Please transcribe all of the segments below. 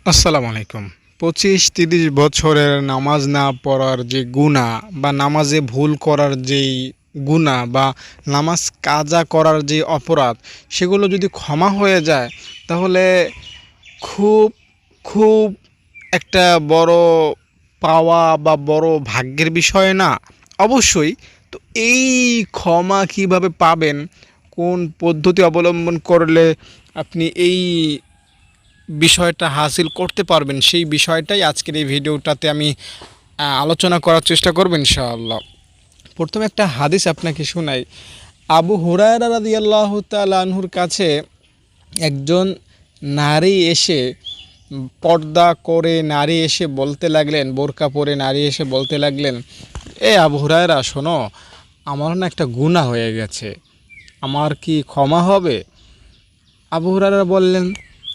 আসসালামু আলাইকুম। 25-30 বছরের নামাজ না পড়ার যে গুনাহ বা নামাজে ভুল করার যেই গুনাহ বা নামাজ কাজা করার যে অপরাধ, সেগুলো যদি ক্ষমা হয়ে যায় তাহলে খুব খুব একটা বড় পাওয়া বা বড় ভাগ্যের বিষয় না? অবশ্যই। তো এই ক্ষমা কিভাবে পাবেন, কোন পদ্ধতি অবলম্বন করলে আপনি এই বিষয়টা হাসিল করতে পারবেন, সেই বিষয়টাই আজকের এই ভিডিওটাতে আমি আলোচনা করার চেষ্টা করব ইনশাআল্লাহ। প্রথমে একটা হাদিস আপনাকে শোনাই। আবু হুরায়রা রাদিয়াল্লাহু তাআলা আনহুর কাছে একজন নারী এসে, পর্দা করে নারী এসে বলতে লাগলেন, বোরকা পরে নারী এসে বলতে লাগলেন, আবু হুরায়রা শোনো, আমার না একটা গুনাহ হয়ে গেছে, আমার কি ক্ষমা হবে? আবু হুরায়রা বললেন,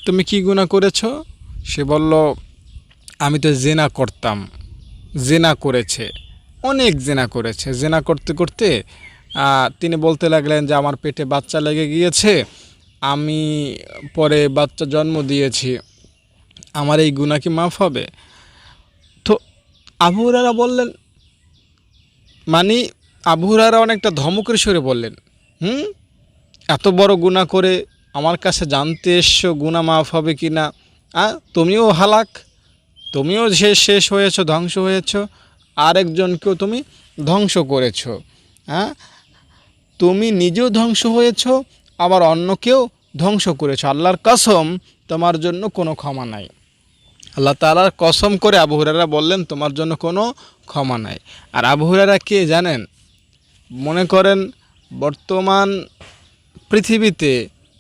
তুমি কি গুনাহ করেছো? সে বলল, আমি তো জেনা করতাম। জেনা করেছে, অনেক জেনা করেছে। জেনা করতে করতে তিনি বলতে লাগলেন যে আমার পেটে বাচ্চা লেগে গিয়েছে, আমি পরে বাচ্চা জন্ম দিয়েছি, আমার এই গুনাহ কি মাফ হবে? তো আবু হুরায়রা বললেন, মানে আবু হুরায়রা অনেকটা ধমকের সুরে বললেন, হুম, এত বড় গুনাহ করে আমার কাছে জানতে এসছো গুনাহ মাফ হবে কি না? তুমিও হালাক, তুমিও শেষ হয়েছো, ধ্বংস হয়েছো, আরেকজনকেও তুমি ধ্বংস করেছো। হ্যাঁ, তুমি নিজেও ধ্বংস হয়েছো, আবার অন্যকেও ধ্বংস করেছো। আল্লাহর কসম, তোমার জন্য কোনো ক্ষমা নাই। আল্লাহ তাআলার কসম করে আবু হুরায়রা বললেন, তোমার জন্য কোনো ক্ষমা নাই। আর আবু হুরায়রা কে জানেন? মনে করেন বর্তমান পৃথিবীতে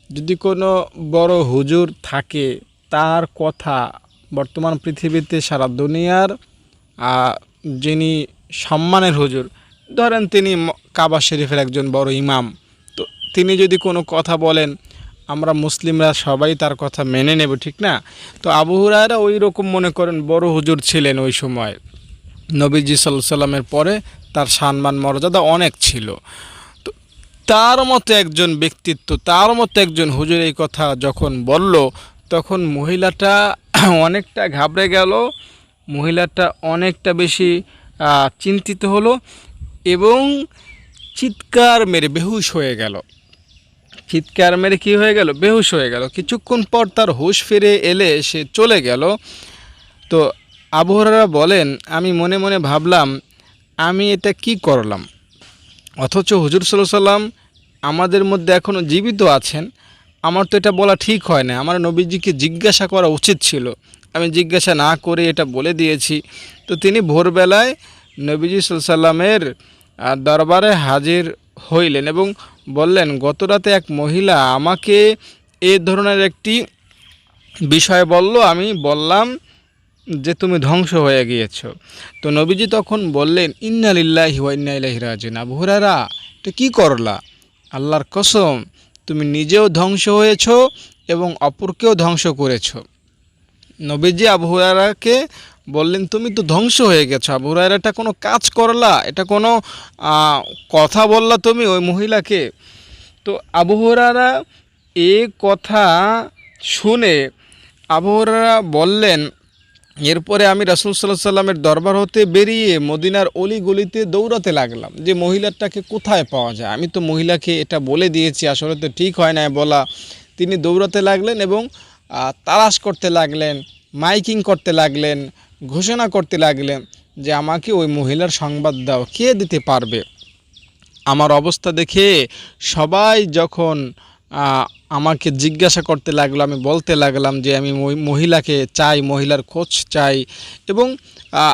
যদি কোনো বড় হুজুর থাকে, তার কথা বর্তমান পৃথিবীতে সারা দুনিয়ার যিনি সম্মানের হুজুর, ধরেন তিনি কাবা শরীফের একজন বড় ইমাম, তো তিনি যদি কোনো কথা বলেন, আমরা মুসলিমরা সবাই তার কথা মেনে নেব, ঠিক না? তো আবু হুরায়রা ওই রকম মনে করেন বড় হুজুর ছিলেন ওই সময়। নবীজি সাল্লাল্লাহু আলাইহি সাল্লামের পরে তার সম্মান মর্যাদা অনেক ছিল। তো তার মতো একজন ব্যক্তিত্ব, তার মতো একজন হুজুর এই কথা যখন বলল, তখন মহিলাটা অনেকটা ঘাবড়ে গেল, মহিলাটা অনেকটা বেশি চিন্তিত হলো এবং চিৎকার মেরে বেহুশ হয়ে গেল। চিৎকার মেরে কী হয়ে গেল? বেহুশ হয়ে গেল। কিছুক্ষণ পর তার হুঁশ ফিরে এলে সে চলে গেল। তো আবু হুরায়রা বলেন, আমি মনে মনে ভাবলাম, আমি এটা কি করলাম? অথচ হুজুর সাল্লাল্লাহু আলাইহি সাল্লাম আমাদের মধ্যে এখনও জীবিত আছেন, আমার তো এটা বলা ঠিক হয় না। আমার নবীজিকে জিজ্ঞাসা করা উচিত ছিল, আমি জিজ্ঞাসা না করে এটা বলে দিয়েছি। তো তিনি ভোরবেলায় নবীজি সাল্লাল্লাহু আলাইহি সাল্লামের দরবারে হাজির হইলেন এবং বললেন, গতরাতে এক মহিলা আমাকে এ ধরনের একটি বিষয় বলল, আমি বললাম যে তুমি ধ্বংস হয়ে গিয়েছ। তো নবীজি তখন বললেন, ইন্না লিল্লাহি ওয়া ইন্না ইলাইহি রাজিউন। আবু হুরায়রা, এটা কী করলা? আল্লাহর কসম, তুমি নিজেও ধ্বংস হয়েছ এবং অপরকেও ধ্বংস করেছ। নবীজি আবু হুরায়রাকে বললেন, তুমি তো ধ্বংস হয়ে গেছো। আবু হুরায়রা, এটা কোনো কাজ করলা? এটা কোনো কথা বললা তুমি ওই মহিলাকে? তো আবু হুরায়রা এ কথা শুনে আবু হুরায়রা বললেন, এরপরে আমি রাসূল সাল্লাল্লাহু আলাইহি সাল্লামের দরবার হতে বেরিয়ে মদিনার অলি গলিতে দৌড়াতে লাগলাম যে মহিলাটাকে কোথায় পাওয়া যায়। আমি তো মহিলাকে এটা বলে দিয়েছি, আসলে তো ঠিক হয় না বলা। তিনি দৌড়াতে লাগলেন এবং তালাশ করতে লাগলেন, মাইকিং করতে লাগলেন, ঘোষণা করতে লাগলেন যে আমাকে ওই মহিলার সংবাদ দাও, কে দিতে পারবে? আমার অবস্থা দেখে সবাই যখন আমাকে জিজ্ঞাসা করতে লাগলো, আমি বলতে লাগলাম যে আমি মহিলাকে চাই, মহিলার খোঁজ চাই। এবং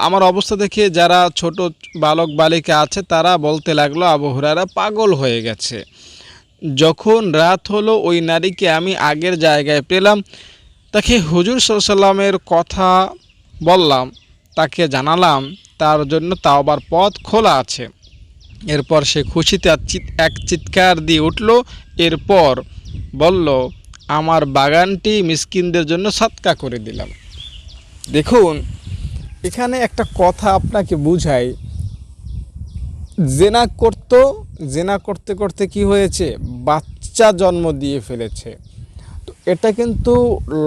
আমার অবস্থা দেখে যারা ছোট বালক বালিকা আছে তারা বলতে লাগলো, আবু হুরায়রা পাগল হয়ে গেছে। যখন রাত হলো, ওই নারীকে আমি আগের জায়গায় পেলাম, তাকে হুজুর সাল্লাল্লাহু আলাইহি সাল্লামের কথা বললাম, তাকে জানালাম তার জন্য তাওবার পথ খোলা আছে। এরপর সে খুশিতে এক চিৎকার দিয়ে উঠল। এরপর বলল, আমার বাগানটি মিসকিনদের জন্য সদকা করে দিলাম। দেখুন, এখানে একটা কথা আপনাকে বুঝাই, জেনা করতে করতে কি হয়েছে? বাচ্চা জন্ম দিয়ে ফেলেছে। তো এটা কিন্তু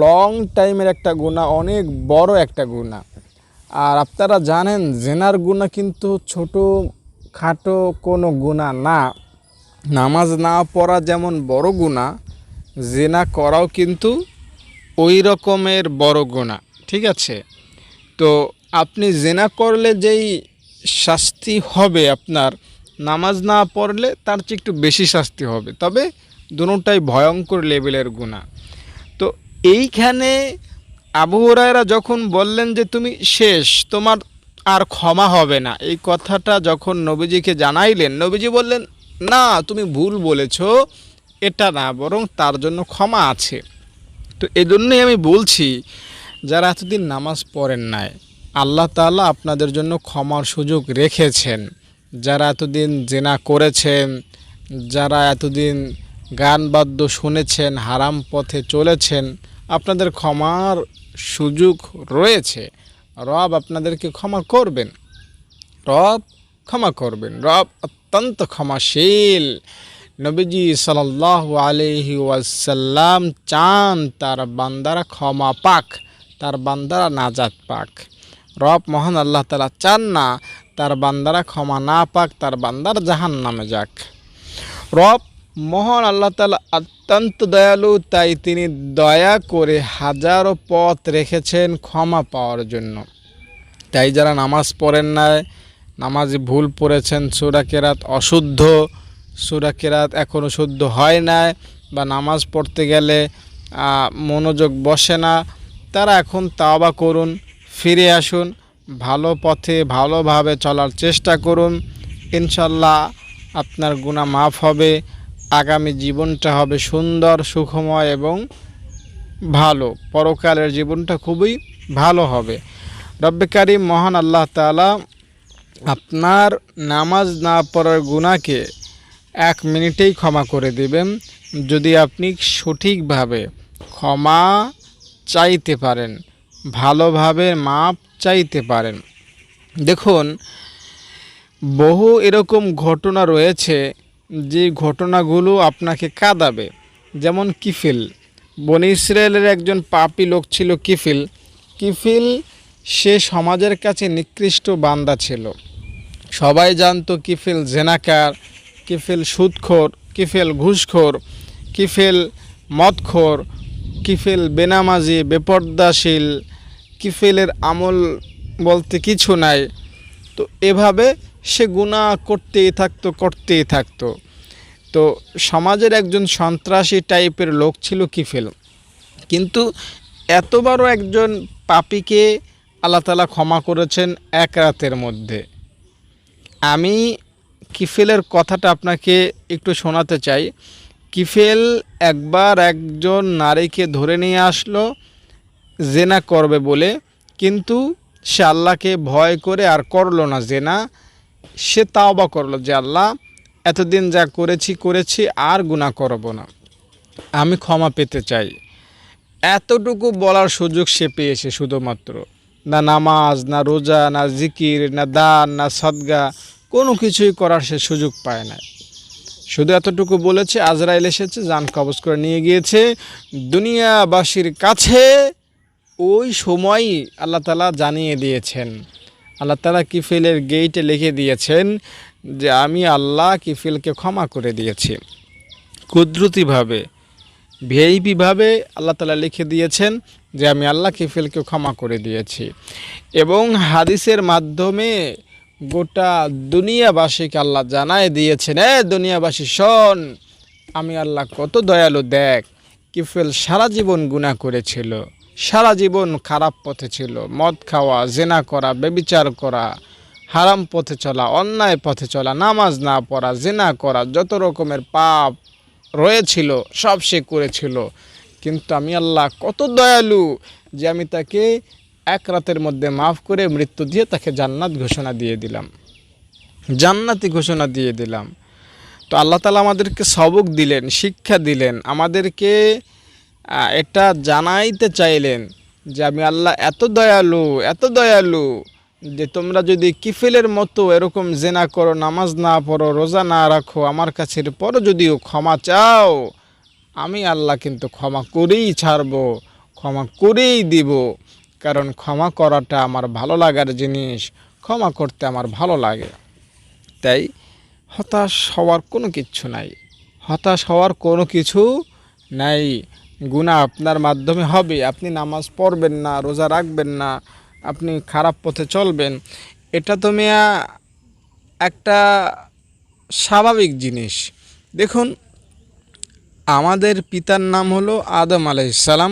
লং টাইমের একটা গুনাহ, অনেক বড় একটা গুনাহ। আর আপনারা জানেন জেনার গুনাহ কিন্তু ছোট খাটো কোনো গুনাহ না। নামাজ না পড়া যেমন বড় গুনাহ, জেনা করাও কিন্তু ওই রকমের বড় গুনাহ, ঠিক আছে? তো আপনি জেনা করলে যেই শাস্তি হবে আপনার, নামাজ না পড়লে তার চেয়ে একটু বেশি শাস্তি হবে, তবে দুটোটাই ভয়ঙ্কর লেভেলের গুনাহ। তো এইখানে আবু হুরায়রা যখন বললেন যে তুমি শেষ, তোমার আর ক্ষমা হবে না, এই কথাটা যখন নবীজিকে জানাইলেন, নবীজি বললেন না, তুমি ভুল বলেছ, এটা না, বরং তার জন্য ক্ষমা আছে। তো এজন্যই আমি বলছি, যারা এতদিন নামাজ পড়েন নাই, আল্লাহ তাআলা আপনাদের জন্য ক্ষমার সুযোগ রেখেছেন। যারা এতদিন জেনা করেছেন, যারা এতদিন গান বাদ্য শুনেছেন, হারাম পথে চলেছেন, আপনাদের ক্ষমার সুযোগ রয়েছে। রব আপনাদেরকে ক্ষমা করবেন, রব ক্ষমা করবেন, রব অত্যন্ত ক্ষমাশীল। নবীজি সাল্লাল্লাহু আলাইহি ওয়াসাল্লাম চান তার বান্দারা ক্ষমা পাক, তার বান্দারা নাজাত পাক। রব মহান আল্লাহ তাআলা চান না তার বান্দারা ক্ষমা না পাক, তার বান্দার জাহান্নামে যাক। রব মহান আল্লাহ তাআলা অত্যন্ত দয়ালু, তাই তিনি দয়া করে হাজারো পথ রেখেছেন ক্ষমা পাওয়ার জন্য। তাই যারা নামাজ পড়েন নাই, নামাজে ভুল পড়েছেন, সূরা কেরাত অশুদ্ধ, সূরা কেরাত এখনও শুদ্ধ হয় নাই, বা নামাজ পড়তে গেলে মনোযোগ বসে না, তারা এখন তাওবা করুন, ফিরে আসুন, ভালো পথে ভালোভাবে চলার চেষ্টা করুন। ইনশাল্লাহ আপনার গুনাহ মাফ হবে, আগামী জীবনটা হবে সুন্দর, সুখময় এবং ভালো, পরকালের জীবনটা খুবই ভালো হবে। রব্বে কারীম মহান আল্লাহ তাআলা আপনার নামাজ না পড়ার গুনাহকে 1 মিনিটেই ক্ষমা করে দিবেন, যদি আপনি সঠিকভাবে ক্ষমা চাইতে পারেন, ভালোভাবে মাপ চাইতে পারেন। দেখুন, বহু এরকম ঘটনা রয়েছে যে ঘটনাগুলো আপনাকে কাঁদাবে। যেমন কিফিল, বনী ইসরায়েলের একজন পাপী লোক ছিল কিফিল। কিফিল সে সমাজের কাছে নিকৃষ্ট বান্দা ছিল। সবাই জানতো কিফিল জেনাকার, কিফিল সুদখোর, কিফিল ঘুষখোর, কিফিল মদখোর, কিফিল বেনামাজি, বেপর্দাশীল, কিফিলের আমল বলতে কিছু নাই। তো এভাবে সে গুনাহ করতেই থাকতো। তো সমাজের একজন সন্ত্রাসী টাইপের লোক ছিল কিফিল। কিন্তু এত বড় একজন পাপীকে আল্লাহ তাআলা ক্ষমা করেছেন 1 রাতের মধ্যে। আমি কিফিলের কথাটা আপনাকে একটু শোনাতে চাই। কিফিল একবার একজন নারীকে ধরে নিয়ে আসলো জেনা করবে বলে, কিন্তু সে আল্লাহকে ভয় করে আর করলো না জেনা। সে তাওবা করলো যে আল্লাহ, এতদিন যা করেছি আর গুনাহ করব না, আমি ক্ষমা পেতে চাই। এতটুকু বলার সুযোগ সে পেয়েছে শুধুমাত্র। না নামাজ, না রোজা, না জিকির, না দান, না সদকা, কোনো কিছুই করার সে সুযোগ পায় না। শুধু এতটুকু বলেছে, আজরাইল এসেছে, জান কবজ করে নিয়ে গিয়েছে। দুনিয়াবাসীর কাছে ওই সময়ই আল্লাহ তাআলা জানিয়ে দিয়েছেন, আল্লাহ তাআলা কিফিলের গেইটে লিখে দিয়েছেন যে আমি আল্লাহ কিফিলকে ক্ষমা করে দিয়েছি। কুদরতিভাবে, ভিআইপিভাবে আল্লাহ তাআলা লিখে দিয়েছেন যে আমি আল্লাহ কিফিলকে ক্ষমা করে দিয়েছি। এবং হাদিসের মাধ্যমে গোটা দুনিয়াবাসীকে আল্লাহ জানায় দিয়েছেন, দুনিয়াবাসী শোন, আমি আল্লাহ কত দয়ালু, দেখ কিফিল সারা জীবন গুনাহ করেছিল, সারা জীবন খারাপ পথে ছিল, মদ খাওয়া, জেনা করা, ব্যভিচার করা, হারাম পথে চলা, অন্যায় পথে চলা, নামাজ না পড়া, জেনা করা, যত রকমের পাপ রয়েছিল সব সে করেছিল। কিন্তু আমি আল্লাহ কত দয়ালু যে আমি তাকে 1 রাতের মধ্যে মাফ করে মৃত্যু দিয়ে তাকে জান্নাত ঘোষণা দিয়ে দিলাম, জান্নাতি ঘোষণা দিয়ে দিলাম। তো আল্লাহ তাআলা আমাদেরকে সবক দিলেন, শিক্ষা দিলেন, আমাদেরকে এটা জানাইতে চাইলেন যে আমি আল্লাহ এত দয়ালু যে তোমরা যদি কিফিলের মতো এরকম জেনা করো, নামাজ না পড়ো, রোজা না রাখো, আমার কাছে পরও যদিও ক্ষমা চাও, আমি আল্লাহ কিন্তু ক্ষমা করেই ছাড়ব, ক্ষমা করেই দিব, কারণ ক্ষমা করাটা আমার ভালো লাগার জিনিস, ক্ষমা করতে আমার ভালো লাগে। তাই হতাশ হওয়ার কোনো কিচ্ছু নাই, হতাশ হওয়ার কোনো কিছু নাই। গুনাহ আপনার মাধ্যমে হবে, আপনি নামাজ পড়বেন না, রোজা রাখবেন না, আপনি খারাপ পথে চলবেন, এটা তো মিয়া একটা স্বাভাবিক জিনিস। দেখুন, আমাদের পিতার নাম হলো আদম আলাইহিসসালাম।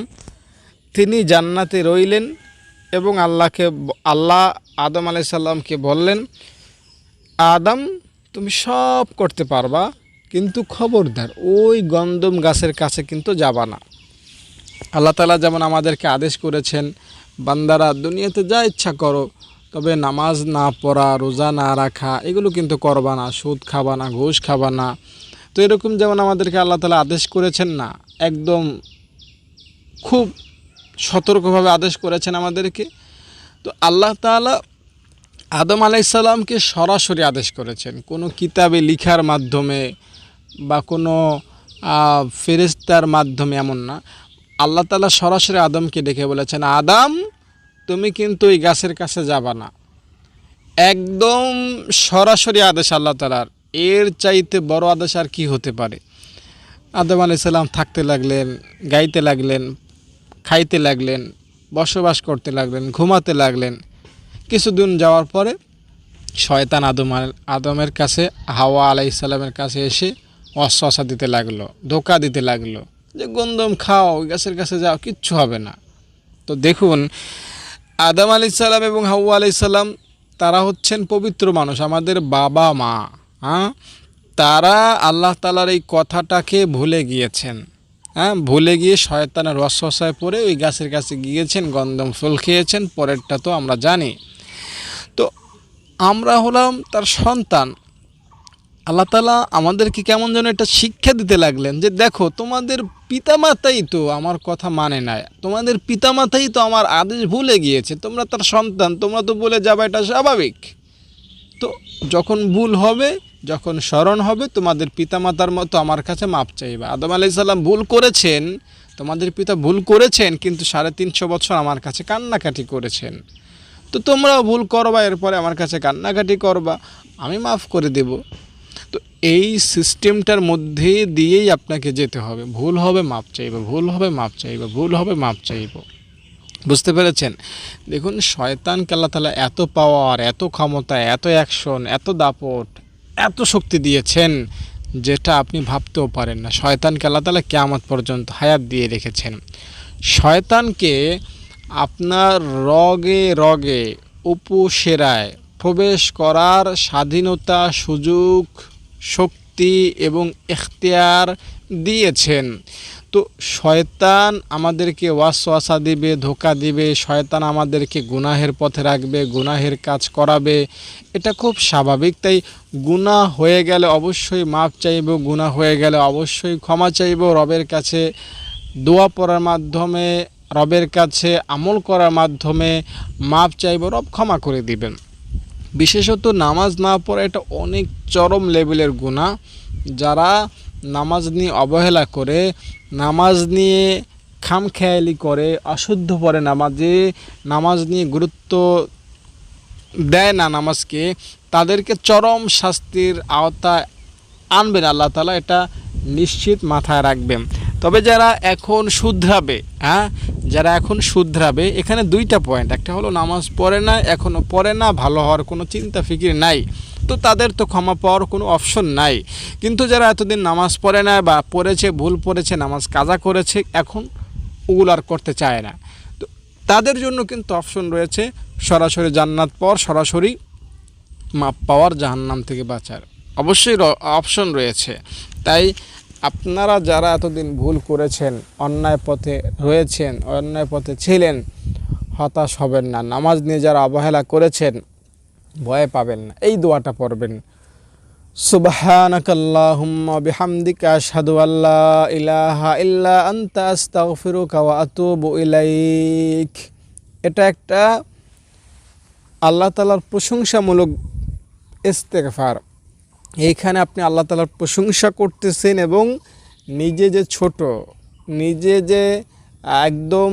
তিনি জান্নাতে রইলেন এবং আল্লাহ আদম আলাইহিসসালামকে বললেন, আদম তুমি সব করতে পারবা, কিন্তু খবরদার ওই গন্ধম গাছের কাছে কিন্তু যাবা না। আল্লাহ তাআলা যেমন আমাদেরকে আদেশ করেছেন, বান্দারা দুনিয়াতে যা ইচ্ছা করো, তবে নামাজ না পড়া, রোজা না রাখা এগুলো কিন্তু করবা না, সুদ খাবা না, ঘুষ খাবা না। তো এরকম যেমন আমাদেরকে আল্লাহ তাআলা আদেশ করেছেন না, একদম খুব সতর্কভাবে আদেশ করেছেন আমাদেরকে। তো আল্লাহ তাআলা আদম আলাইহিসসালামকে সরাসরি আদেশ করেছেন, কোনো কিতাবে লিখার মাধ্যমে বা কোনো ফেরেশতার মাধ্যমে, এমন না। আল্লাহ তাআলা সরাসরি আদমকে ডেকে বলেছেন, আদম তুমি কিন্তু এই গাছের কাছে যাবা না। একদম সরাসরি আদেশ আল্লাহ তাআলার, এর চাইতে বড় আদেশ আর কি হতে পারে। আদম আলাইহিসসালাম থাকতে লাগলেন, গাইতে লাগলেন, খাইতে লাগলেন, বসবাস করতে লাগলেন, ঘুমাতে লাগলেন। কিছুদিন যাওয়ার পরে শয়তান আদমের কাছে, হাওয়া আলাইহিসসালামের কাছে এসে ওয়াসওয়াসা দিতে লাগলো, ধোঁকা দিতে লাগলো যে গন্ধম খাও, গাছের কাছে যাও, কিচ্ছু হবে না। তো দেখুন, আদম আলাইহিসসালাম এবং হাওয়া আলাইহিসসালাম তারা হচ্ছেন পবিত্র মানুষ, আমাদের বাবা মা। হ্যাঁ, তারা আল্লাহ তাআলার এই কথাটাকে ভুলে গিয়েছেন। ভুলে গিয়ে শয়তানের ওয়াসওয়াসায় পড়ে ওই গাছের কাছে গিয়েছেন, গন্ধম ফল খেয়েছেন। পরেরটা তো আমরা জানি। তো আমরা হলাম তার সন্তান। আল্লাহ তাআলা আমাদেরকে কেমন যেন একটা শিক্ষা দিতে লাগলেন যে দেখো, তোমাদের পিতামাতাই তো আমার কথা মানে না, তোমাদের পিতামাতাই তো আমার আদেশ ভুলে গিয়েছে, তোমরা তার সন্তান, তোমরা তো বলে যাবে, এটা স্বাভাবিক। তো যখন ভুল হবে, যখন স্মরণ হবে, তোমাদের পিতামাতার মতো আমার কাছে মাপ চাইবা। আদম আলাইহিসসালাম ভুল করেছেন, তোমাদের পিতা ভুল করেছেন, কিন্তু 350 বছর আমার কাছে কান্নাকাটি করেছেন। তো তোমরাও ভুল করবা, এরপরে আমার কাছে কান্নাকাটি করবা, আমি মাফ করে দেব। তো এই সিস্টেমটার মধ্যে দিয়েই আপনাকে যেতে হবে। ভুল হবে মাপ চাইব, ভুল হবে মাপ চাইব, ভুল হবে মাপ চাইব। বুঝতে পেরেছেন? দেখুন, শয়তানকে আল্লাহ তাআলা এত পাওয়ার, এত ক্ষমতা, এত অ্যাকশন, এত দাপট, এত শক্তি দিয়েছেন যেটা আপনি ভাবতেও পারেন না। শয়তানকে আল্লাহ তাআলা কিয়ামত পর্যন্ত হায়াত দিয়ে রেখেছেন। শয়তানকে আপনার রগে রগে, উপসেরায় প্রবেশ করার স্বাধীনতা, সুযোগ, শক্তি এবং এখতিয়ার দিয়েছেন। তো শয়তান আমাদেরকে ওয়াসওয়াসা দিবে, ধোঁকা দিবে, শয়তান আমাদেরকে গুনাহের পথে রাখবে, গুনাহের কাজ করাবে, এটা খুব স্বাভাবিক। তাই গুনাহ হয়ে গেলে অবশ্যই মাপ চাইব, গুনাহ হয়ে গেলে অবশ্যই ক্ষমা চাইব, রবের কাছে দোয়া পড়ার মাধ্যমে, রবের কাছে আমল করার মাধ্যমে মাপ চাইব, রব ক্ষমা করে দিবেন। বিশেষত নামাজ না পড়া এটা অনেক চরম লেভেলের গুনাহ। যারা নামাজ নিয়ে অবহেলা করে, নামাজ নিয়ে খামখেয়ালি করে, অশুদ্ধ পড়ে নামাজ নিয়ে গুরুত্ব দেয় না নামাজকে, তাদেরকে চরম শাস্তির আওতায় আনবেন আল্লাহ তাআলা, এটা নিশ্চিত মাথায় রাখবেন। তবে যারা এখন শুধরাবে, যারা এখন শুধরাবে, এখানে দুইটা পয়েন্ট। একটা হলো নামাজ পড়ে না, এখনও পড়ে না, ভালো হওয়ার কোনো চিন্তা ফিকির নাই, তো তাদের তো ক্ষমা পাওয়ার কোনো অপশন নাই। কিন্তু যারা এতদিন নামাজ পড়ে না বা পড়েছে, ভুল পড়েছে, নামাজ কাজা করেছে, এখন ওগুলো আর করতে চায় না, তো তাদের জন্য কিন্তু অপশন রয়েছে, সরাসরি জান্নাত পাওয়ার, সরাসরি মাপ পাওয়ার, জাহান্নাম থেকে বাঁচার অবশ্যই অপশন রয়েছে। তাই আপনারা যারা এতদিন ভুল করেছেন, অন্যায় পথে রয়েছেন, অন্যায় পথে ছিলেন, হতাশ হবেন না। নামাজ নিয়ে যারা অবহেলা করেছেন, ভয় পাবেন না, এই দোয়াটা পড়বেন, সুবহানাকাল্লাহুম্মা বিহামদিকা আশহাদু আল্লা ইলাহা ইল্লা আনতা আস্তাগফিরুকা ওয়া আতুবু ইলাইক। এটা একটা আল্লাহ তাআলার প্রশংসামূলক ইস্তেগফার। এইখানে আপনি আল্লাহ তাআলার প্রশংসা করতেছেন এবং নিজে যে ছোট, নিজে যে একদম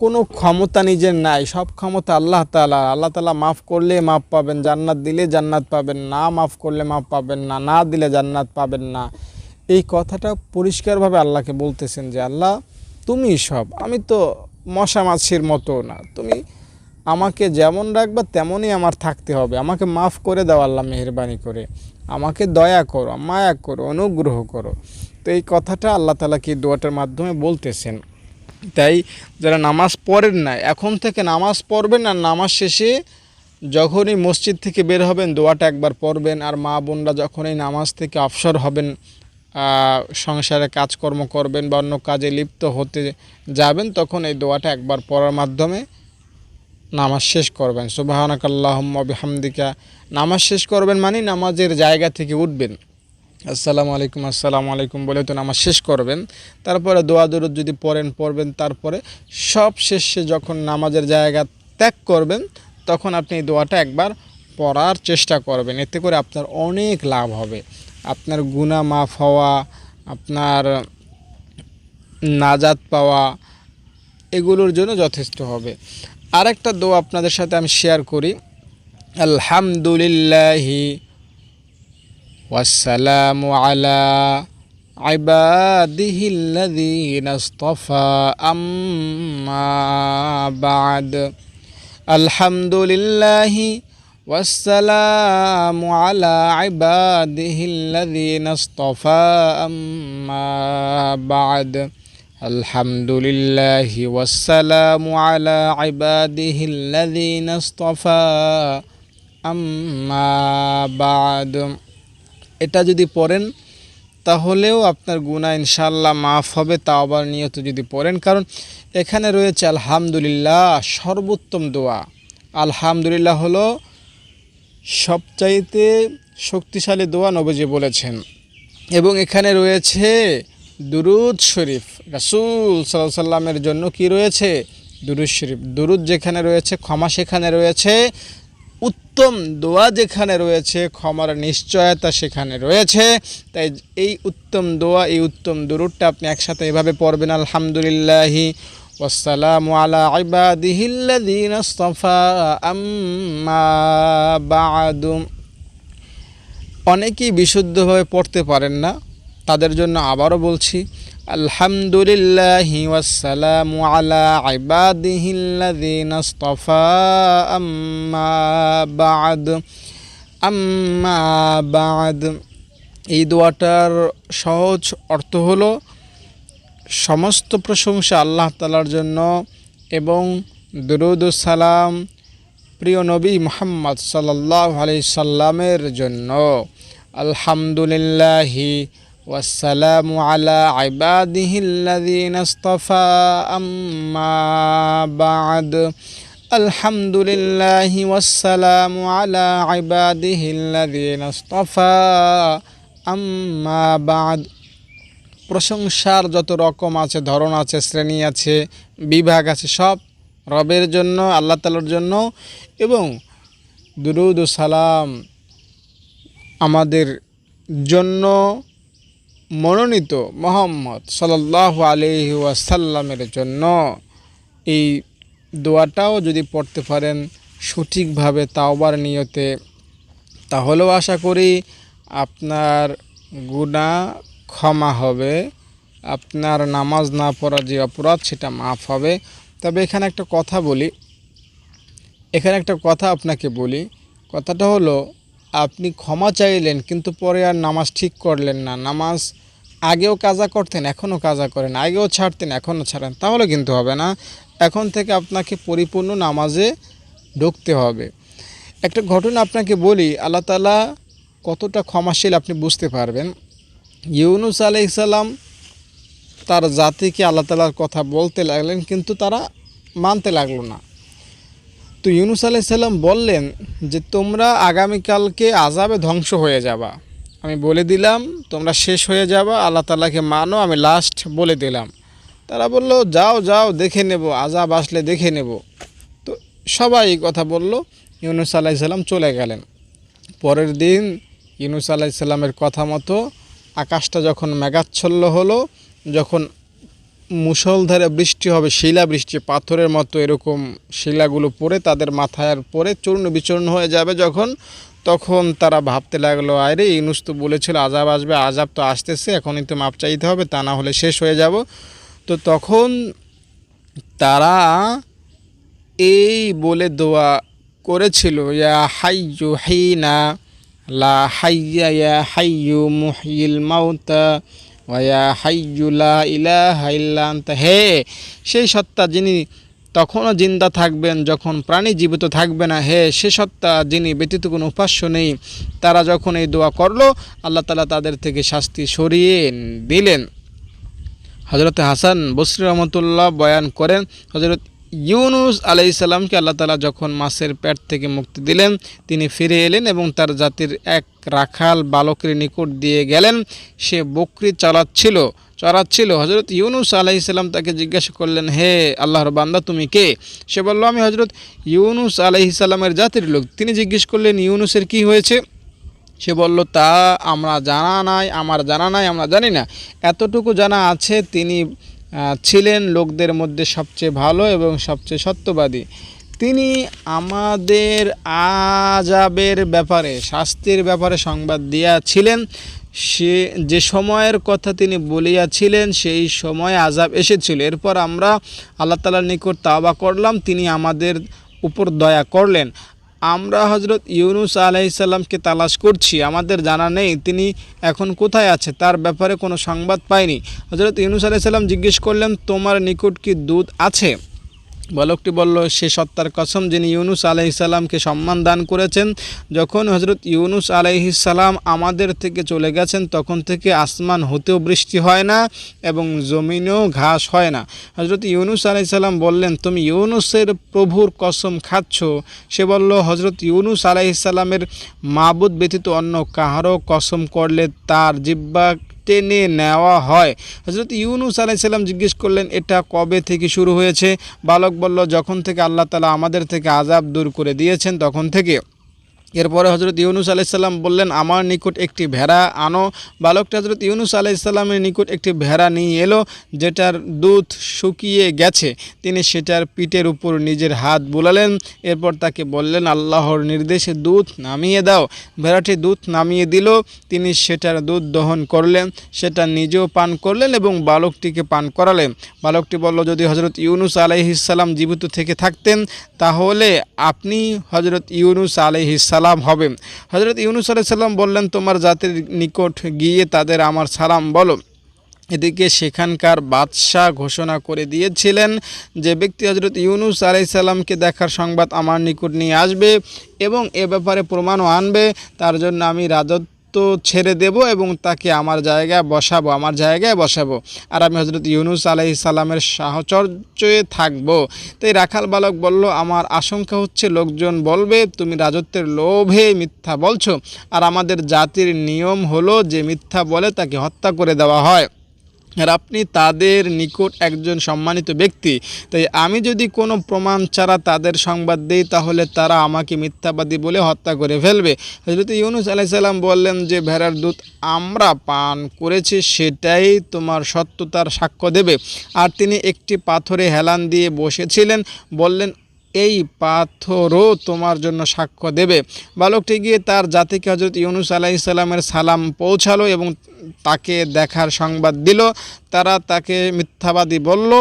কোনো ক্ষমতা নিজের নাই, সব ক্ষমতা আল্লাহ তাআলা। আল্লাহ তাআলা মাফ করলে মাফ পাবেন, জান্নাত দিলে জান্নাত পাবেন, না মাফ করলে মাফ পাবেন না, না দিলে জান্নাত পাবেন না। এই কথাটা পরিষ্কারভাবে আল্লাহকে বলতেছেন যে আল্লাহ তুমি সব, আমি তো মশা মাছির মতো না, তুমি আমাকে যেমন রাখবা তেমনই আমার থাকতে হবে, আমাকে মাফ করে দাও আল্লাহ, মেহেরবানি করে আমাকে দয়া করো, মায়া করো, অনুগ্রহ করো। তো এই কথাটা আল্লাহ তাআলা কি দোয়াটার মাধ্যমে বলতেছেন। তাই যারা নামাজ পড়েন না, এখন থেকে নামাজ পড়বেন, আর নামাজ শেষে যখনই মসজিদ থেকে বের হবেন দোয়াটা একবার পড়বেন। আর মা বোনরা যখনই নামাজ থেকে অবসর হবেন, সংসারে কাজকর্ম করবেন বা অন্য কাজে লিপ্ত হতে যাবেন, তখন এই দোয়াটা একবার পড়ার মাধ্যমে নামাজ শেষ করবেন। সুবহানাকাল্লাহুম্মা বিহামদিকা, নামাজ শেষ করবেন মানে নামাজের জায়গা থেকে উঠবেন, আসসালামু আলাইকুম বলে তো নামাজ শেষ করবেন। তারপরে দোয়া দরুদ যদি পড়বেন। তারপরে সব শেষে যখন নামাজের জায়গা ত্যাগ করবেন, তখন আপনি এই দোয়াটা একবার পড়ার চেষ্টা করবেন। এতে করে আপনার অনেক লাভ হবে, আপনার গুনাহ মাফ হওয়া, আপনার নাজাত পাওয়া, এগুলোর জন্য যথেষ্ট হবে। আরেকটা দোয়া আপনাদের সাথে আমি শেয়ার করি। আলহামদুলিল্লাহি ওয়াসসালামু আলা ইবাদিহিল্লাযীনা ইসতাফা আম্মা বা'দ। আলহামদুলিল্লাহি ওয়াসসালামু আলা ইবাদিহিল্লাযীনা ইসতাফা আম্মা বা'দ। আলহামদুলিল্লাহি ওয়াসসালামু আলা ইবাদিহিল্লাযীনা ইসতাফা আম্মা বা'দ। এটা যদি পড়েন তাহলেও আপনার গুনাহ ইনশাআল্লাহ মাফ হবে, তাওবার নিয়ত যদি পড়েন। কারণ এখানে রয়েছে আলহামদুলিল্লাহ, সর্বোত্তম দোয়া। আলহামদুলিল্লাহ হলো সবচাইতে শক্তিশালী দোয়া, নবীজি বলেছেন। এবং এখানে রয়েছে দুরুদ শরীফ, রাসূল সাল্লাল্লাহু আলাইহি সাল্লামের জন্য কি রয়েছে? দুরুদ শরীফ। দুরুদ যেখানে রয়েছে, ক্ষমা সেখানে রয়েছে। উত্তম দোয়া যেখানে রয়েছে, ক্ষমার নিশ্চয়তা সেখানে রয়েছে। তাই এই উত্তম দোয়া, এই উত্তম দুরুদটা আপনি একসাথে এভাবে পড়বেন। আলহামদুলিল্লাহি ওয়াসসালামু আলা ইবাদিহিল্লাযীনা ইসতাফা আম্মা বা'দ। অনেকেই বিশুদ্ধভাবে পড়তে পারেন না, তাদের জন্য আবারও বলছি, আলহামদুলিল্লাহি ওয়াসসালামু আলা ইবাদিহিল্লাযীনা ইসতাফা আম্মা বা'দ। আম্মা বা'দ এই দোয়াটার সহজ অর্থ হলো সমস্ত প্রশংসা আল্লাহ তাআলার জন্য এবং দুরূদ ও সালাম প্রিয় নবী মুহাম্মদ সাল্লাল্লাহু আলাইহি সাল্লামের জন্য। আলহামদুলিল্লাহি ওয়াসসালামু আলা ইবাদিহিল্লাযীনা ইসতাফা আম্মা বা'দ। আলহামদুলিল্লাহি ওয়াসসালামু আলা ইবাদিহিল্লাযীনা ইসতাফা আম্মা বা'দ। প্রশংসার যত রকম আছে, ধরন আছে, শ্রেণী আছে, বিভাগ আছে, সব রবের জন্য, আল্লাহ তাআলার জন্য। এবং দুরূদ ও সালাম আমাদের জন্য মনোনীত মুহাম্মদ সাল্লাল্লাহু আলাইহি ওয়াসাল্লামের জন্য। এই দোয়াটাও যদি পড়তে পারেন সঠিকভাবে তাওবার নিয়তে, তাহলেও আশা করি আপনার গুনাহ ক্ষমা হবে, আপনার নামাজ না পড়ার যে অপরাধ সেটা মাফ হবে। তবে এখানে একটা কথা বলি, আপনাকে বলি। কথাটা হলো, আপনি ক্ষমা চাইলেন কিন্তু পরে আর নামাজ ঠিক করলেন না, নামাজ আগেও কাজা করতেন এখনও কাজা করেন, আগেও ছাড়তেন এখনও ছাড়েন, তাহলে কিন্তু হবে না। এখন থেকে আপনাকে পরিপূর্ণ নামাজে ঢুকতে হবে। একটা ঘটনা আপনাকে বলি, আল্লাহ তাআলা কতটা ক্ষমাশীল আপনি বুঝতে পারবেন। ইউনুস আলাইহিস সালাম তার জাতিকে আল্লাহ তাআলার কথা বলতে লাগলেন, কিন্তু তারা মানতে লাগলো না। তো ইউনুস আলাইহিস সালাম বললেন যে তোমরা আগামীকালকে আযাবে ধ্বংস হয়ে যাবা, আমি বলে দিলাম তোমরা শেষ হয়ে যাবা, আল্লাহ তাআলাকে মানো, আমি লাস্ট বলে দিলাম। তারা বলল যাও যাও দেখে নেব, আযাব আসলে দেখে নেব। তো সবাই এই কথা বলল, ইউনুস আলাইহিস সালাম চলে গেলেন। পরের দিন ইউনুস আলাইহিস সালামের কথা মতো আকাশটা যখন মেঘাচ্ছন্ন হলো, যখন মুষলধারে বৃষ্টি হবে, শিলা বৃষ্টি, পাথরের মতো এরকম শিলাগুলো পড়ে তাদের মাথায় পড়ে চূর্ণ বিচূর্ণ হয়ে যাবে যখন, তখন তারা ভাবতে লাগলো, আরে ইউনূস তো বলেছিল আযাব আসবে, আযাব তো আসতেছে, এখনই তো মাপ চাইতে হবে, তা না হলে শেষ হয়ে যাব। তো তখন তারা এই বলে দোয়া করেছিল, ইয়া হাইয়ু হিনা লা হাইয়া ইয়া হাইয়ু মুহয়িল মাউতা ওয়া ইয়া হাইয়ু লা ইলাহা ইল্লা আনতা, হে সেই সত্তা যিনি তখনও জিন্দা থাকবেন যখন প্রাণী জীবিত থাকবে না, হে সে সত্তা যিনি ব্যতীত কোনো উপাস্য নেই। তারা যখন এই দোয়া করলো, আল্লাহ তাআলা তাদের থেকে শাস্তি সরিয়ে দিলেন। হযরত হাসান বসরি রহমতুল্লাহ বয়ান করেন, হযরত ইউনূস আলাইহিস সালামকে আল্লাহ তাআলা যখন মাছের পেট থেকে মুক্তি দিলেন, তিনি ফিরে এলেন এবং তার জাতির এক রাখাল বালকের নিকট দিয়ে গেলেন। সে বকরি চড়াচ্ছিল। হযরত ইউনূস আলাইহিস সালাম তাকে জিজ্ঞাসা করলেন, হে আল্লাহর বান্দা, তুমি কে? সে বলল, আমি হযরত ইউনূস আলাইহিস সালামের জাতির লোক। তিনি জিজ্ঞেস করলেন, ইউনূসের কি হয়েছে? সে বলল, তা আমার জানা নাই, আমরা জানি না। এতটুকু জানা আছে, তিনি ছিলেন লোকদের মধ্যে সবচেয়ে ভালো এবং সবচেয়ে সত্যবাদী। তিনি আমাদের আযাবের ব্যাপারে, শাস্তির ব্যাপারে সংবাদ দিয়াছিলেন। সে যে সময়ের কথা তিনি বলিয়াছিলেন সেই সময় আযাব এসেছিল। এরপর আমরা আল্লাহ তাআলার নিকট তাওবা করলাম, তিনি আমাদের উপর দয়া করলেন। আমরা হযরত ইউনূস আলাইহিস সালামকে তালাশ করছি, আমাদের জানা নেই তিনি এখন কোথায় আছে, তার ব্যাপারে কোনো সংবাদ পাইনি। হযরত ইউনূস আলাইহিস সালাম জিজ্ঞেস করলেন, তোমার নিকট কি দুধ আছে? বালকটি বলল, সে সত্তার কসম যিনি ইউনূস আলাইহিস সালামকে সম্মান দান করেছেন। যখন হযরত ইউনূস আলাইহিস সালাম আমাদের থেকে চলে গেছেন, তখন থেকে আসমান হতেও বৃষ্টি হয় না এবং জমিনেও ঘাস হয় না। হযরত ইউনূস আলাইহিস সালাম বললেন, তুমি ইউনূসের প্রভুর কসম খাচ্ছ? সে বলল, হযরত ইউনূস আলাইহিস সালামের মাবুদ ব্যতীত অন্য কাহারও কসম করলে তার জিহ্বা টেনে নেওয়া হয়। হযরত ইউনূস আলাইহিস সালাম জিজ্ঞেস করলেন, এটা কবে থেকে শুরু হয়েছে? বালক বলল, যখন থেকে আল্লাহ তাআলা আমাদের থেকে আযাব দূর করে দিয়েছেন তখন থেকে। এরপরে হযরত ইউনূস আলাইহিস সালাম বললেন, আমার নিকট একটি ভেড়া আনো। বালকটি হযরত ইউনূস আলাইহিস সালামের নিকট একটি ভেড়া নিয়ে এলো, যেটার দুধ শুকিয়ে গেছে। তিনি সেটার পিঠের উপর নিজের হাত বুলালেন, এরপর তাকে বললেন, আল্লাহর নির্দেশে দুধ নামিয়ে দাও। ভেড়াটি দুধ নামিয়ে দিল। তিনি সেটার দুধ দহন করলেন, সেটা নিজেও পান করলেন এবং বালকটিকে পান করালেন। বালকটি বলল, যদি হযরত ইউনূস আলাইহিস সালাম জীবিত থেকে থাকতেন, তাহলে আপনি হযরত ইউনূস আলাইহিস সালাম হবেন। হযরত ইউনূস আলাইহিস সালাম বললেন, তোমার জাতির নিকট গিয়ে তাদের আমার সালাম বলো। এদিকে সেখানকার বাদশাহ ঘোষণা করে দিয়েছিলেন, যে ব্যক্তি হযরত ইউনূস আলাইহিস সালামকে দেখার সংবাদ আমার নিকট নিয়ে আসবে এবং এ ব্যাপারে প্রমাণও আনবে, তার জন্য আমি রাজত্ব ছেড়ে দেব এবং তাকে আমার জায়গায় বসাবো, আর আমি হযরত ইউনূস আলাইহিস সালামের সাহচর্যে থাকব। তাই রাখাল বালক বলল, আমার আশঙ্কা হচ্ছে লোকজন বলবে তুমি রাজত্বের লোভে মিথ্যা বলছো, আর আমাদের জাতির নিয়ম হলো যে মিথ্যা বলে তাকে হত্যা করে দেওয়া হয়, আর আপনি তাদের নিকট একজন সম্মানিত ব্যক্তি। তাই আমি যদি কোনো প্রমাণ ছাড়া তাদের সংবাদ দেই, তাহলে তারা আমাকে মিথ্যাবাদী বলে হত্যা করে ফেলবে। হযরত ইউনূস আলাইহিস সালাম বললেন, যে ভেড়ার দুধ আমরা পান করেছি সেটাই তোমার সত্যতার সাক্ষ্য দেবে। আর তিনি একটি পাথরে হেলান দিয়ে বসেছিলেন, বললেন, এই পাথরও তোমার জন্য সাক্ষ্য দেবে। বালকটি গিয়ে তার জাতিকে হযরত ইউনূস আলাইহিস সালামের সালাম পৌঁছালো এবং তাকে দেখার সংবাদ দিল। তারা তাকে মিথ্যাবাদী বলল।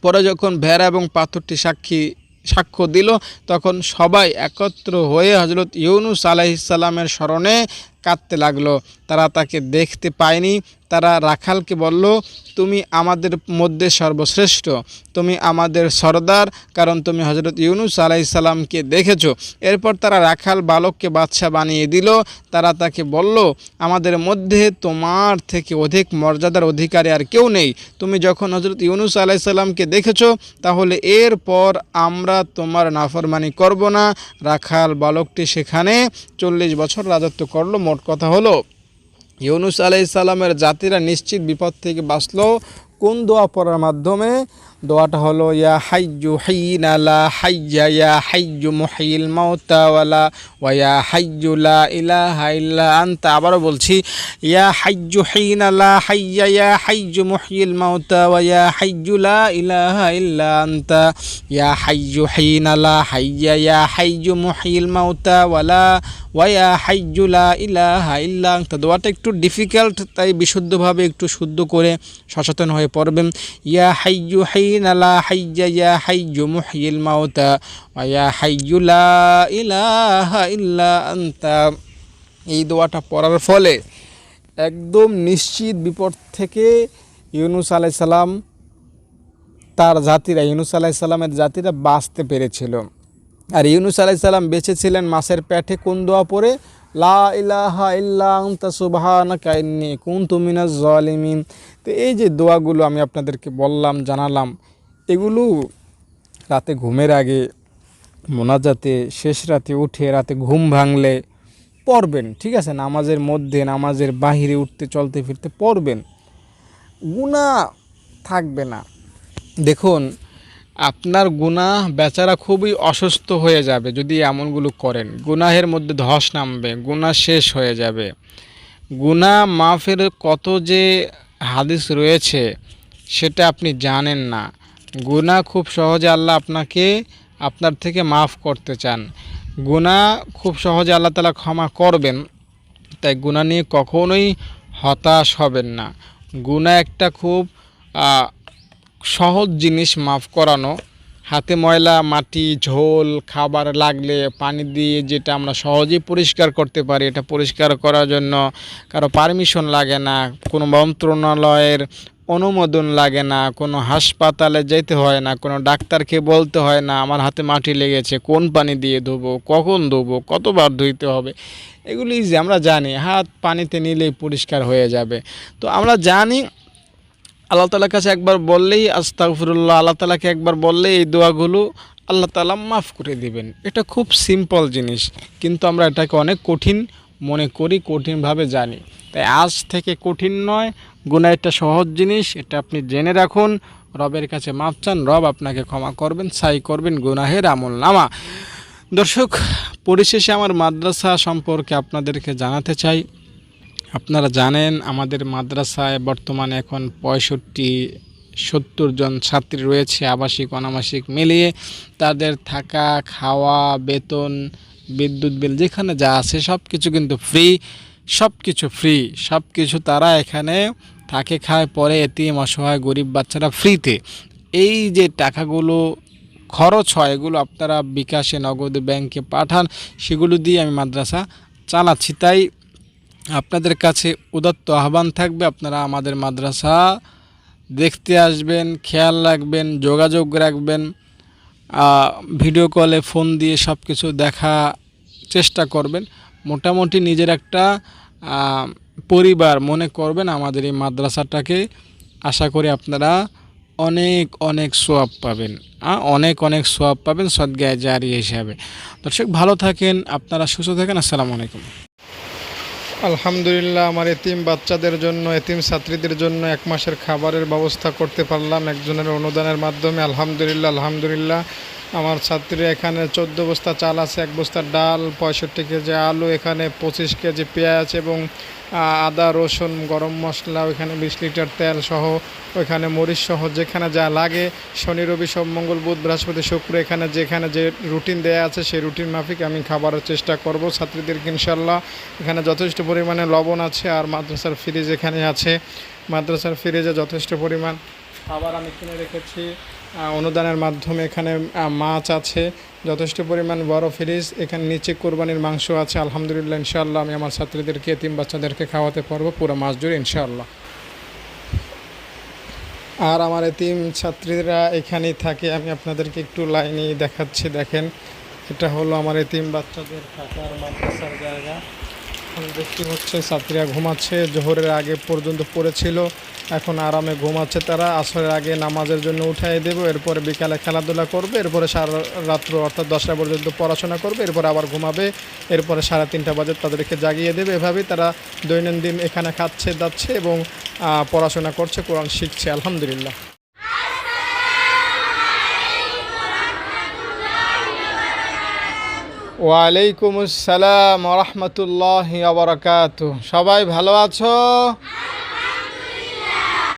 পরে যখন ভেড়া এবং পাথরটি সাক্ষ্য দিল, তখন সবাই একত্র হয়ে হযরত ইউনূস আলাইহিস সালামের স্মরণে কাঁদতে লাগলো। তারা তাকে দেখতে পায়নি। তারা রাখালকে বলল, তুমি আমাদের মধ্যে সর্বশ্রেষ্ঠ, তুমি আমাদের সরদার, কারণ তুমি হযরত ইউনূস আলাইহিস সালামকে দেখেছো। এরপর তারা রাখাল বালককে বাদশা বানিয়ে দিল। তারা তাকে বলল, আমাদের মধ্যে তোমার থেকে অধিক মর্যাদার অধিকারী আর কেউ নেই। তুমি যখন হযরত ইউনূস আলাইহিস সালামকে দেখেছো, তাহলে এরপর আমরা তোমার নাফরমানি করব না। রাখাল বালকটি সেখানে 40 বছর রাজত্ব করলো। মোট কথা হলো, ইউনূস আলাইহিস সালামের জাতিরা নিশ্চিত বিপদ থেকে বাঁচল কোন দোয়া পড়ার মাধ্যমে? দোয়াটা হলো ইয়া হাইয়্যু হিনা লা হাইয়্যা ইয়া হাইয়্যু মুহয়িল মাউতা ওয়া ইয়া হাইয়্যু লা ইলাহা ইল্লা আনতা। আবারও বলছি, ইয়া হাইয়্যু হিনা লা হাইয়্যা ইয়া হাইয়্যু মুহয়িল মাউতা ওয়া ইয়া হাইয়্যু লা ইলাহা ইল্লা আনতা। ইয়া হাইয়্যু হিনা লা হাইয়্যা ইয়া হাইয়্যু মুহয়িল মাউতা ওয়া ইয়া হাইয়্যু লা ইলাহা ইল্লা আনতা। দোয়াটা একটু ডিফিকাল্ট, তাই বিশুদ্ধভাবে একটু শুদ্ধ করে সচেতন হয়ে পড়বেন। ইয়া হাইয়্যু হিনা লা হাইয়্যা ইয়া হাইয়্যু মুহয়িল মাউতা ওয়া ইয়া হাইয়্যু লা ইলাহা ইল্লা আনতা। এই দোয়াটা পড়ার ফলে একদম নিশ্চিত বিপদ থেকে ইউনূস আলাইহিস সালাম ইউনূস আলাইহিস সালামের জাতিরা বাঁচতে পেরেছিল। আর ইউনূস আলাইহিস সালাম বেঁচে ছিলেন মাছের পেটে কোন দোয়া পড়ে? লা ইলাহা ইল্লা আনতা সুবহানাকা ইন্নী কুনতু মিনাজ জালিমিন। তো এই যে দোয়াগুলো আমি আপনাদেরকে বললাম, জানালাম, এগুলো রাতে ঘুমের আগে, মোনাজাতে, শেষ রাতে উঠে, রাতে ঘুম ভাঙলে পড়বেন, ঠিক আছে? নামাজের মধ্যে, নামাজের বাহিরে, উঠতে চলতে ফিরতে পড়বেন, গুনাহ থাকবে না। দেখুন, আপনার গুনাহ বেচারা খুবই অসুস্থ হয়ে যাবে যদি এমনগুলো করেন। গুনাহের মধ্যে ধস নামবে, গুনাহ শেষ হয়ে যাবে। গুনাহ মাফের কত যে হাদিস রয়েছে সেটা আপনি জানেন না। গুনাহ খুব সহজে আল্লাহ আপনার থেকে মাফ করতে চান। গুনাহ খুব সহজে আল্লাহ তাআলা ক্ষমা করবেন। তাই গুনাহ নিয়ে কখনোই হতাশ হবেন না। গুনাহ একটা খুব সহজ জিনিস মাফ করানো। হাতে ময়লা, মাটি, ঝোল, খাবার লাগলে পানি দিয়ে যেটা আমরা সহজেই পরিষ্কার করতে পারি, এটা পরিষ্কার করার জন্য কারো পারমিশন লাগে না, কোনো মন্ত্রণালয়ের অনুমোদন লাগে না, কোনো হাসপাতালে যেতে হয় না, কোনো ডাক্তারকে বলতে হয় না আমার হাতে মাটি লেগেছে, কোন পানি দিয়ে ধোবো, কখন ধোবো, কতবার ধুইতে হবে। এগুলি যে আমরা জানি, হাত পানিতে নিলেই পরিষ্কার হয়ে যাবে। তো আমরা জানি আল্লাহ তাআলার কাছে একবার বললেই আস্তাগফিরুল্লাহ, আল্লাহ তাআলাকে একবার বললেই এই দোয়াগুলো আল্লাহ তাআলা মাফ করে দিবেন। এটা খুব সিম্পল জিনিস, কিন্তু আমরা এটাকে অনেক কঠিন মনে করি, কঠিনভাবে জানি। তাই আজ থেকে কঠিন নয়, গুনাহ একটা সহজ জিনিস, এটা আপনি জেনে রাখুন। রবের কাছে মাফ চান, রব আপনাকে ক্ষমা করবেন, ছাই করবেন গুনাহের আমলনামা। দর্শক, পরিশেষে আমার মাদ্রাসা সম্পর্কে আপনাদেরকে জানাতে চাই। আপনারা জানেন আমাদের মাদ্রাসায় বর্তমানে এখন 65-70 জন ছাত্রী রয়েছে, আবাসিক অনাবাসিক মিলিয়ে। তাদের থাকা, খাওয়া, বেতন, বিদ্যুৎ বিল যেখানে যা আছে সব কিছু কিন্তু ফ্রি, সব কিছু তারা এখানে থাকে, খায়, পরে এতিম, অসহায়, গরিব বাচ্চারা ফ্রিতে। এই যে টাকাগুলো খরচ হয় এগুলো আপনারা বিকাশে, নগদে, ব্যাংকে পাঠান, সেগুলো দিয়ে আমি মাদ্রাসা চালাচ্ছি। তাই আপনাদের কাছে উদাত্ত আহ্বান থাকবে, আপনারা আমাদের মাদ্রাসা দেখতে আসবেন, খেয়াল রাখবেন, যোগাযোগ রাখবেন, ভিডিও কলে ফোন দিয়ে সব কিছু দেখা চেষ্টা করবেন। মোটামুটি নিজের একটা পরিবার মনে করবেন আমাদের এই মাদ্রাসাটাকে। আশা করি আপনারা অনেক অনেক সওয়াব পাবেন, অনেক সওয়াব পাবেন সদকায়ে জারিয়া হিসাবে। দর্শক, ভালো থাকেন, আপনারা সুস্থ থাকেন। আসসালামু আলাইকুম। আলহামদুলিল্লাহ, আমার এতিম বাচ্চাদের জন্য, এতিম ছাত্রীদের জন্য 1 মাসের খাবারের ব্যবস্থা করতে পারলাম একজনের অনুদানের মাধ্যমে। আলহামদুলিল্লাহ। আমার ছাত্রী এখানে 14 বস্তা চাল আছে, 1 বস্তা ডাল, 65 কেজি আলু, এখানে 25 কেজি পেঁয়াজ এবং আদা, রসুন, গরম মশলা, ওইখানে 20 লিটার তেল সহ, ওইখানে মরিচ সহ যেখানে যা লাগে, শনি, রবি, সোম, মঙ্গল, বুধ, বৃহস্পতি, শুক্র, যেখানে যে রুটিন দেয়া আছে সেই রুটিন মাফিক আমি খাবারের চেষ্টা করব ছাত্রীদেরকে ইনশাল্লাহ। এখানে যথেষ্ট পরিমাণে লবণ আছে, আর মাদ্রাসার ফ্রিজ এখানে আছে, মাদ্রাসার ফ্রিজে যথেষ্ট পরিমাণ খাবার আমি কিনে রেখেছি অনুদানের মাধ্যমে। এখানে মাছ আছে যথেষ্ট পরিমাণ, বড় ফ্রিজ, এখানে নিচে কোরবানির মাংস আছে। আলহামদুলিল্লাহ, ইনশাআল্লাহ আমি আমার ছাত্রীদেরকে, এতিম বাচ্চাদেরকে খাওয়াতে পারবো পুরো মাস জুড়ে ইনশাআল্লাহ। আর আমার এতিম ছাত্রীরা এখানেই থাকে, আমি আপনাদেরকে একটু লাইনে দেখাচ্ছি। দেখেন, এটা হলো আমার এতিম বাচ্চাদের থাকার মাদ্রাসার জায়গা। এখন দেখতে হচ্ছে ছাত্রীরা ঘুমাচ্ছে, জোহরের আগে পর্যন্ত পড়েছিল, এখন আরামে ঘুমাচ্ছে তারা। আসরের আগে নামাজের জন্য উঠাই দেবো, এরপরে বিকালে খেলাধুলা করবে, এরপরে সারা রাত্র অর্থাৎ 10টা পর্যন্ত পড়াশোনা করবে, এরপরে আবার ঘুমাবে, এরপরে 3:30 বাজে তাদেরকে জাগিয়ে দেবে। এভাবেই তারা দৈনন্দিন এখানে খাচ্ছে, দাচ্ছে এবং পড়াশোনা করছে, কোরআন শিখছে। আলহামদুলিল্লাহ। ওয়ালাইকুম আসসালাম ওয়া রাহমাতুল্লাহি ওয়া বারাকাতুহু। সবাই ভালো আছো?